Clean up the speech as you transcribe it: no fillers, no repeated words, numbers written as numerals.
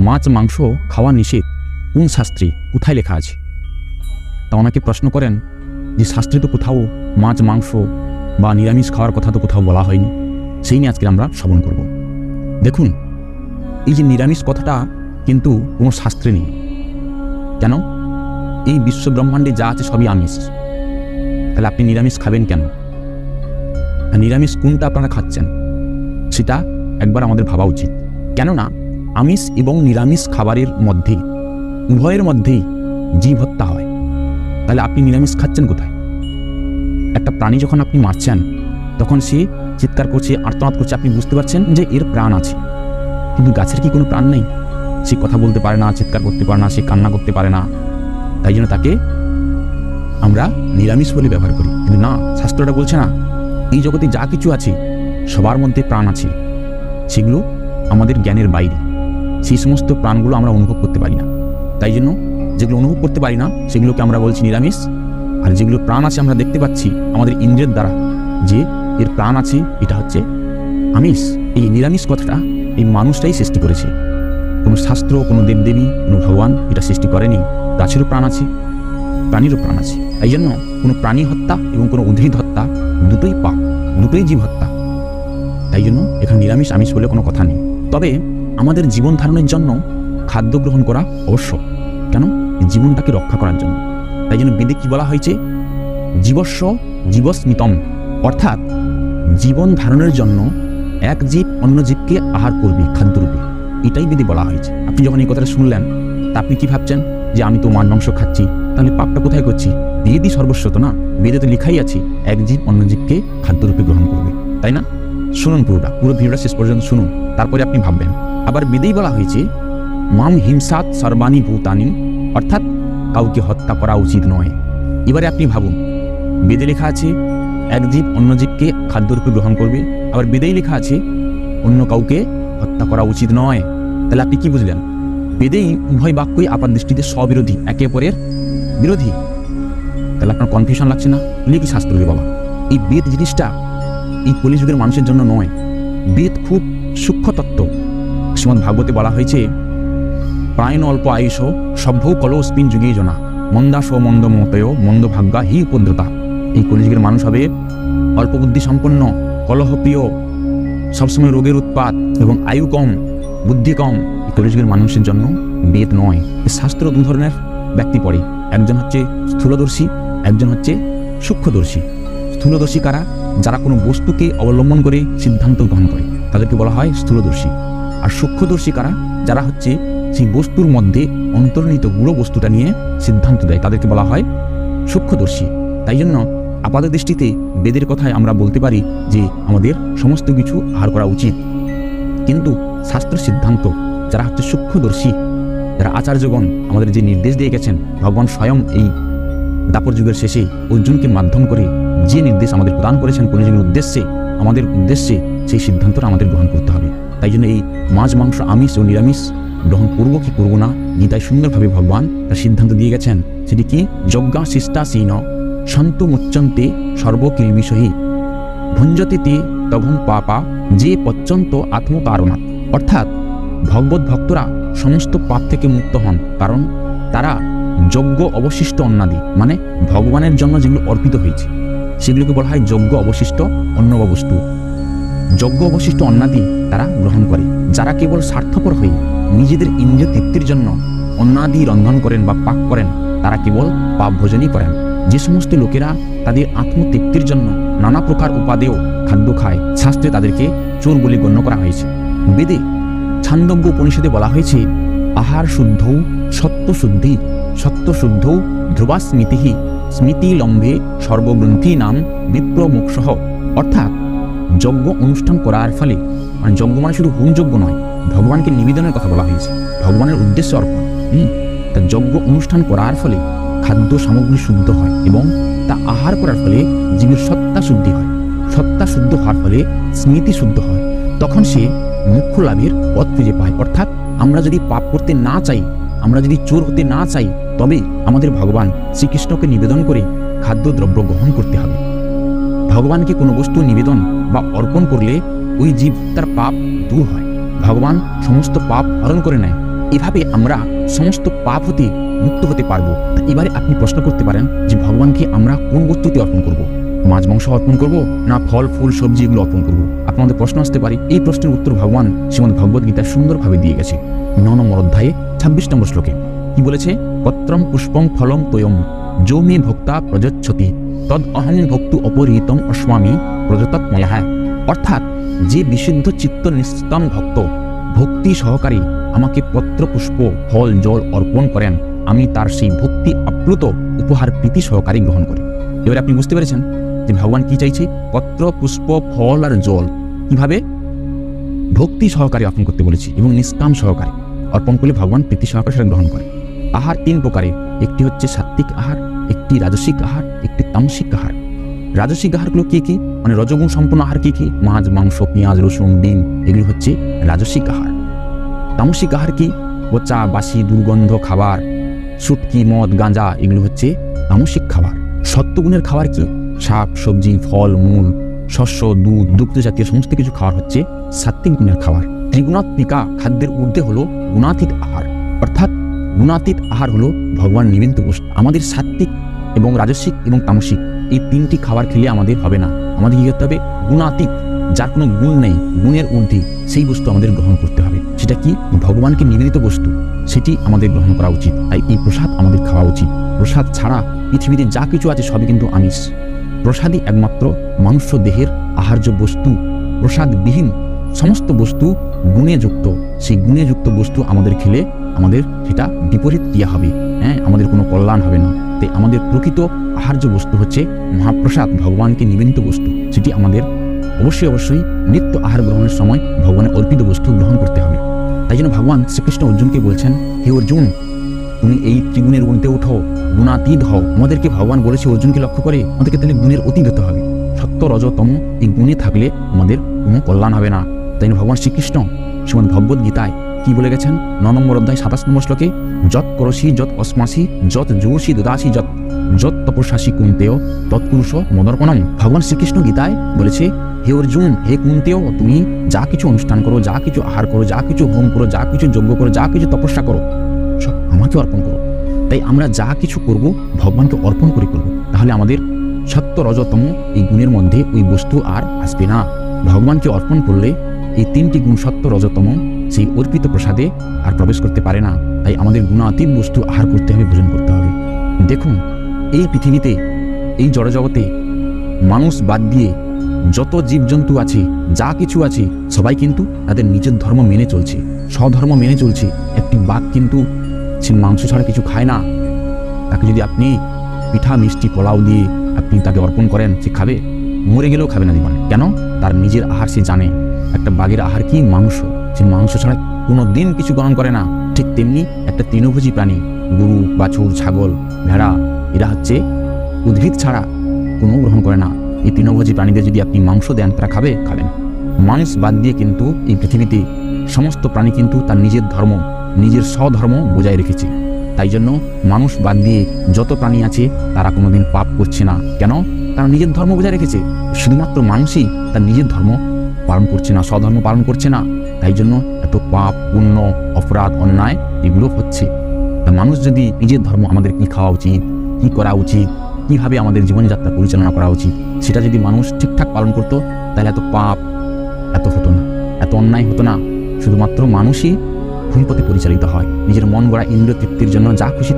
মাছ মাংস খাওয়া নিষেধ কোন শাস্ত্রে কোথায় লেখা আছে? তা অনেকে প্রশ্ন করেন যে শাস্ত্রে তো কোথাও মাছ মাংস বা নিরামিষ খাওয়ার কথা তো কোথাও বলা হয়নি। সেই নিয়ে আজকে আমরা শ্রবণ করব। দেখুন, এই যে নিরামিষ কথাটা কিন্তু কোনো শাস্ত্রে নেই। কেন? এই বিশ্ব ব্রহ্মাণ্ডে যা আছে সবই আমিষ। তাহলে আপনি নিরামিষ খাবেন কেন? নিরামিষ কোনটা আপনারা খাচ্ছেন সেটা একবার আমাদের ভাবা উচিত। কেননা আমিষ এবং নিরামিষ খাবারের মধ্যে উভয়ের মধ্যেই জীব হত্যা হয়। তাহলে আপনি নিরামিষ খাচ্ছেন কোথায়? একটা প্রাণী যখন আপনি মারছেন তখন সে চিৎকার করছে, আর্তনাদ করছে, আপনি বুঝতে পারছেন যে এর প্রাণ আছে। কিন্তু গাছের কি কোনো প্রাণ নেই? সে কথা বলতে পারে না, চিৎকার করতে পারে না, সে কান্না করতে পারে না। তাই জন্য তাকে আমরা নিরামিষ বলে ব্যবহার করি। কিন্তু না, শাস্ত্রটা বলছে না, এই জগতে যা কিছু আছে সবার মধ্যে প্রাণ আছে, সেগুলো আমাদের জ্ঞানের বাইরে। সেই সমস্ত প্রাণগুলো আমরা অনুভব করতে পারি না। তাই জন্য যেগুলো অনুভব করতে পারি না সেগুলোকে আমরা বলছি নিরামিষ। আর যেগুলো প্রাণ আছে আমরা দেখতে পাচ্ছি আমাদের ইন্দ্রিয়ের দ্বারা যে এর প্রাণ আছে, এটা হচ্ছে আমিষ। এই নিরামিষ কথাটা এই মানুষটাই সৃষ্টি করেছে। কোনো শাস্ত্র, কোনো দেবদেবী, কোনো ভগবান এটা সৃষ্টি করেনি। গাছেরও প্রাণ আছে, প্রাণীরও প্রাণ আছে। এই জন্য কোনো প্রাণী হত্যা এবং কোনো উদ্ভিদ হত্যা দুটোই পাপ, দুটোই জীব হত্যা। তাই জন্য এখানে নিরামিষ আমিষ বলে কোনো কথা নেই। তবে আমাদের জীবন ধারণের জন্য খাদ্য গ্রহণ করা আবশ্যক। কেন? জীবনটাকে রক্ষা করার জন্য। তাই জন্য বেদে কি বলা হয়েছে? জীবস্ব জীবস্মিতম, অর্থাৎ জীবন ধারণের জন্য এক জীব অন্য জীবকে আহার করবে খাদ্যরূপে। এটাই বেদে বলা হয়েছে। আপনি যখন এই কথাটা শুনলেন তা আপনি কি ভাবছেন যে আমি তো মাছ মাংস খাচ্ছি, তাহলে পাপটা কোথায় করছি? বেদই সর্বস্ব তো না? বেদে তো লেখাই আছে এক জীব অন্য জীবকে খাদ্যরূপে গ্রহণ করবে, তাই না? শুনুন পুরো ভিডিওটা শেষ পর্যন্ত শুনুন, তারপরে আপনি ভাববেন। আবার বেদেই বলা হয়েছে মাম হিংসাত সর্বাণী ভূতানি, অর্থাৎ কাউকে হত্যা করা উচিত নয়। এবারে আপনি ভাবুন, বেদে লেখা আছে এক জীব অন্য জীবকে খাদ্যরূপে গ্রহণ করবে, আবার বেদেই লেখা আছে অন্য কাউকে হত্যা করা উচিত নয়। তাহলে আপনি কি বুঝলেন? বেদেই উভয় বাক্যই আপাত দৃষ্টিতে স্ববিরোধী, একে অপরের বিরোধী। তাহলে আপনার কনফিউশন লাগছে না? বলি কি শাস্ত্র রে বাবা, এই বেদ জিনিসটা এই কলিযুগের মানুষের জন্য নয়। বেদ খুব সূক্ষ্ম তত্ত্ব। শ্রীমদ্ ভাগবতে বলা হয়েছে প্রায়ণ অল্প আয়ুষ সভ্যৌ কলস্মিন যুগে জনা মন্দাস মন্দ মতয় মন্দ ভাগ্যা হি উপদ্রতা। এই কলিযুগের মানুষ হবে অল্প বুদ্ধি সম্পন্ন, কলহপ্রিয়, সবসময় রোগের উৎপাত এবং আয়ু কম, বুদ্ধি কম। এই কলিযুগের মানুষের জন্য বেদ নয়। শাস্ত্র দু ধরনের ব্যক্তি পড়ে, একজন হচ্ছে স্থূলদর্শী, একজন হচ্ছে সূক্ষ্মদর্শী। স্থূলদর্শী কারা? যারা কোনো বস্তুকে অবলম্বন করে সিদ্ধান্ত গ্রহণ করে, তাদেরকে বলা হয় স্থূলদর্শী। আর সূক্ষ্মদর্শী কারা? যারা হচ্ছে সেই বস্তুর মধ্যে অন্তর্নিহিত গুড়ো বস্তুটা নিয়ে সিদ্ধান্ত দেয়, তাদেরকে বলা হয় সূক্ষ্মদর্শী। তাই জন্য আপাত দৃষ্টিতে বেদের কথায় আমরা বলতে পারি যে আমাদের সমস্ত কিছু আহার করা উচিত। কিন্তু শাস্ত্র সিদ্ধান্ত যারা হচ্ছে সূক্ষ্মদর্শী, যারা আচার্যগণ আমাদের যে নির্দেশ দিয়ে গেছেন, ভগবান স্বয়ং এই দাপর যুগের শেষে অর্জুনকে মাধ্যম করে যে নির্দেশ আমাদের প্রদান করেছেন কলিযুগের উদ্দেশ্যে, আমাদের উদ্দেশ্যে, সেই সিদ্ধান্তটা আমাদের গ্রহণ করতে হবে। তাই জন্য এই মাছ মাংস আমিষ ও নিরামিষ গ্রহণ করবো কি করবো না, গীতায় সুন্দরভাবে ভগবান তার সিদ্ধান্ত দিয়ে গেছেন। সেটি কি? যজ্ঞা শিষ্টাসীন সন্তু মুচ্চন্তে সর্বকিলবিষহি ভুঞ্জতে তে তভং পাপা যে পচ্যন্ত আত্মকারণাৎ। অর্থাৎ ভগবত ভক্তরা সমস্ত পাপ থেকে মুক্ত হন, কারণ তারা যজ্ঞ অবশিষ্ট অন্নাদি, মানে ভগবানের জন্য যেগুলো অর্পিত হয়েছে সেগুলোকে বলা হয় যজ্ঞ অবশিষ্ট অন্ন বা বস্তু। যজ্ঞ অবশিষ্ট অন্নাদি তারা গ্রহণ করে। যারা কেবল স্বার্থপর হয়ে নিজেদের ইন্দ্রিয় তৃপ্তির জন্য অন্নাদি রন্ধন করেন বা পাক করেন, তারা কেবল পাপ ভোজনই করেন। যে সমস্ত লোকেরা তাদের আত্মতৃপ্তির জন্য নানা প্রকার উপাদেয় খাদ্য খায়, শাস্ত্রে তাদেরকে চোর বলে গণ্য করা হয়েছে। বেদে ছান্দোগ্য উপনিষদে বলা হয়েছে আহার শুদ্ধৌ সত্যশুদ্ধি সত্যশুদ্ধৌ ধ্রুবা স্মৃতি স্মৃতি লম্বে সর্বগ্রন্থি নাম বিপ্রমোক্ষঃ। অর্থাৎ যজ্ঞ অনুষ্ঠান করার ফলে, মানে যজ্ঞ মানে শুধু হোমযজ্ঞ নয়, ভগবানকে নিবেদনের কথা বলা হয়েছে, ভগবানের উদ্দেশ্যে অর্পণ। তা যজ্ঞ অনুষ্ঠান করার ফলে খাদ্য সামগ্রী শুদ্ধ হয় এবং তা আহার করার ফলে জীবের সত্তা শুদ্ধি হয়। সত্তা শুদ্ধ হওয়ার ফলে স্মৃতি শুদ্ধ হয়। তখন সে মোক্ষ লাভের পথ খুঁজে পায়। অর্থাৎ আমরা যদি পাপ করতে না চাই, আমরা যদি চোর হতে না চাই, তবে আমাদের ভগবান শ্রীকৃষ্ণকে নিবেদন করে খাদ্যদ্রব্য গ্রহণ করতে হবে। ভগবানকে কোনো বস্তু নিবেদন বা অর্পণ করলে ওই জীব তার পাপ দূর হয়, ভগবান সমস্ত পাপ হরণ করে নেয়। এভাবে আমরা সমস্ত পাপ হতে মুক্ত হতে পারবো। এবারে আপনি প্রশ্ন করতে পারেন যে ভগবানকে আমরা কোন বস্তুতে অর্পণ করব? মাছ মাংস অর্পণ করব, না ফল ফুল সবজি এগুলো অর্পণ করব? আপনাদের প্রশ্ন আসতে পারে। এই প্রশ্নের উত্তর ভগবান শ্রীমদ্ ভগবদ গীতা সুন্দরভাবে দিয়ে গেছে 9 নম্বর অধ্যায়ে 26 নম্বর শ্লোকে। কি বলেছে? পত্রম পুষ্পং ফলং তোয়ম যো মে ভোক্তা প্রযচ্ছতি তদ অহং ভক্তু অপরিহিতম অস্মামি প্রযতৎময়ঃ। অর্থাৎ যে বিশুদ্ধ চিত্ত নিষ্কাম ভক্ত ভক্তি সহকারী আমাকে পত্র পুষ্প ফল জল অর্পণ করেন, আমি তার সেই ভক্তি আপ্লুত উপহার প্রীতি সহকারী গ্রহণ করি। এবারে আপনি বুঝতে পেরেছেন যে ভগবান কি চাইছে? পত্র পুষ্প ফল আর জল কিভাবে ভক্তি সহকারে অর্পণ করতে বলেছি এবং নিষ্কাম সহকারে অর্পণ করলে ভগবান প্রীতি সহকারে সেটা গ্রহণ করে। আহার 3 প্রকারের, একটি হচ্ছে সাত্ত্বিক আহার, একটি রাজসিক আহার, একটি তামসিক আহার। রাজসিক আহারগুলো কি কি? মানে রজগুণ সম্পন্ন আহার কি কি? মাছ মাংস পেঁয়াজ রসুন ডিম, এগুলো হচ্ছে রাজসিক আহার। তামসিক আহার কি? পচা বাসি দুর্গন্ধ খাবার, সুটকি মদ গাঁজা, এগুলো হচ্ছে তামসিক খাবার। সত্যগুণের খাবার কি? শাক সবজি ফল মূল শস্য দুধ দুগ্ধ জাতীয় সমস্ত কিছু খাবার হচ্ছে সাত্ত্বিক গুণের খাবার। ত্রিগুণাত্মিকা খাদ্যের ঊর্ধ্বে হলো গুণাতীত আহার, অর্থাৎ গুণাতীত আহার হলো ভগবান নিবেদিত বস্তু। আমাদের সাত্ত্বিক এবং রাজসিক এবং তামসিক এই 3টি খাবার খেলে আমাদের হবে না। আমাদের কি করতে হবে? গুণাতীত, যার কোনো গুণ নেই, গুণের ঊর্ধ্বে সেই বস্তু আমাদের গ্রহণ করতে হবে। সেটা কি? ভগবানকে নিবেদিত বস্তু, সেটি আমাদের গ্রহণ করা উচিত। তাই এই প্রসাদ আমাদের খাওয়া উচিত। প্রসাদ ছাড়া পৃথিবীতে যা কিছু আছে সবই কিন্তু আমিষ। প্রসাদই একমাত্র মানুষ্য দেহের আহার্য বস্তু। প্রসাদবিহীন সমস্ত বস্তু গুণে যুক্ত। সেই গুণে যুক্ত বস্তু আমাদের খেলে আমাদের সেটা বিপরীত ক্রিয়া হবে, আমাদের কোনো কল্যাণ হবে না। তাই আমাদের প্রকৃত আহার্য বস্তু হচ্ছে মহাপ্রসাদ, ভগবানকে নিবেদিত বস্তু। সেটি আমাদের অবশ্যই নিত্য আহার গ্রহণের সময় ভগবানের অর্পিত বস্তু গ্রহণ করতে হবে। তাই জন্য ভগবান শ্রীকৃষ্ণ অর্জুনকে বলছেন, হে অর্জুন, তুমি এই ত্রিগুণের ঊর্ধ্বে ওঠো, গুণাতীত হও। আমাদেরকে ভগবান বলেছে অর্জুনকে লক্ষ্য করে আমাদেরকে তাহলে গুণের অতীত হতে হবে। সত্য রজ তম এই গুণে থাকলে আমাদের কোনো কল্যাণ হবে না। তাই ভগবান শ্রীকৃষ্ণ শ্রীমদ্ ভগবদ গীতায় কি বলে গেছেন? 9 নম্বর অধ্যায় 27 নম্বর শ্লোকে, যৎ করসি যৎ অস্মাসি যৎ জোষি দদাসি যৎ তপস্যাসি কুন্তেয় তৎপুরুষ মদর্পণম। ভগবান শ্রীকৃষ্ণ গীতায় বলেছে, হে অর্জুন, হে কুন্তেয়, তুমি যা কিছু অনুষ্ঠান করো, যা কিছু আহার করো, যা কিছু হোম করো, যা কিছু যজ্ঞ করো, যা কিছু তপস্যা করো, সব আমাকে অর্পণ করো। তাই আমরা যা কিছু করব ভগবানকে অর্পণ করে করব, তাহলে আমাদের সত্য রজতম এই গুণের মধ্যে ওই বস্তু আর আসবে না। ভগবানকে অর্পণ করলে এই 3টি গুণ সত্য রজতম সেই অর্পিত প্রসাদে আর প্রবেশ করতে পারে না। তাই আমাদের গুণাতীত বস্তু আহার করতে হবে, ভোজন করতে হবে। দেখুন, এই পৃথিবীতে এই জড়জগতে মানুষ বাদ দিয়ে যত জীবজন্তু আছে, যা কিছু আছে, সবাই কিন্তু তাদের নিজের ধর্ম মেনে চলছে, স্বধর্ম মেনে চলছে। একটি বাঘ কিন্তু সে মাংস ছাড়া কিছু খায় না। তাকে যদি আপনি পিঠা মিষ্টি পোলাও দিয়ে আপনি তাকে অর্পণ করেন, সে খাবে, মরে গেলেও খাবে না জীবনে। কেন? তার নিজের আহার সে জানে। একটা বাঘের আহার কি? মাংস। সে মাংস ছাড়া কোনো দিন কিছু গ্রহণ করে না। ঠিক তেমনি একটা তৃণভোজী প্রাণী, গরু বাছুর ছাগল ভেড়া, এরা হচ্ছে উদ্ভিদ ছাড়া কোনো গ্রহণ করে না। এই তৃণভোজী প্রাণীদের যদি আপনি মাংস দেন, তারা খাবে না। মানুষ বাদ দিয়ে কিন্তু এই পৃথিবীতে সমস্ত প্রাণী কিন্তু তার নিজের ধর্ম, নিজের স্বধর্ম বজায় রেখেছে। তাই জন্য মানুষ বাদ দিয়ে যত প্রাণী আছে তারা কোনোদিন পাপ করছে না। কেন? তারা নিজের ধর্ম বজায় রেখেছে। শুধুমাত্র মানুষই তার নিজের ধর্ম পালন করছে না, স্বধর্ম পালন করছে না। তাই জন্য এত পাপ পুণ্য অপরাধ অন্যায় এগুলো হচ্ছে। তা মানুষ যদি নিজের ধর্ম, আমাদের কি খাওয়া উচিত, কি করা উচিত, কিভাবে আমাদের জীবনযাত্রা পরিচালনা করা উচিত, সেটা যদি মানুষ ঠিকঠাক পালন করতো, তাহলে এত পাপ এত হতো না, এত অন্যায় হতো না। শুধুমাত্র মানুষই ভুল পথে পরিচালিত হয়, নিজের মন গড়া ইন্দ্রিয় তৃপ্তির জন্য যা খুশি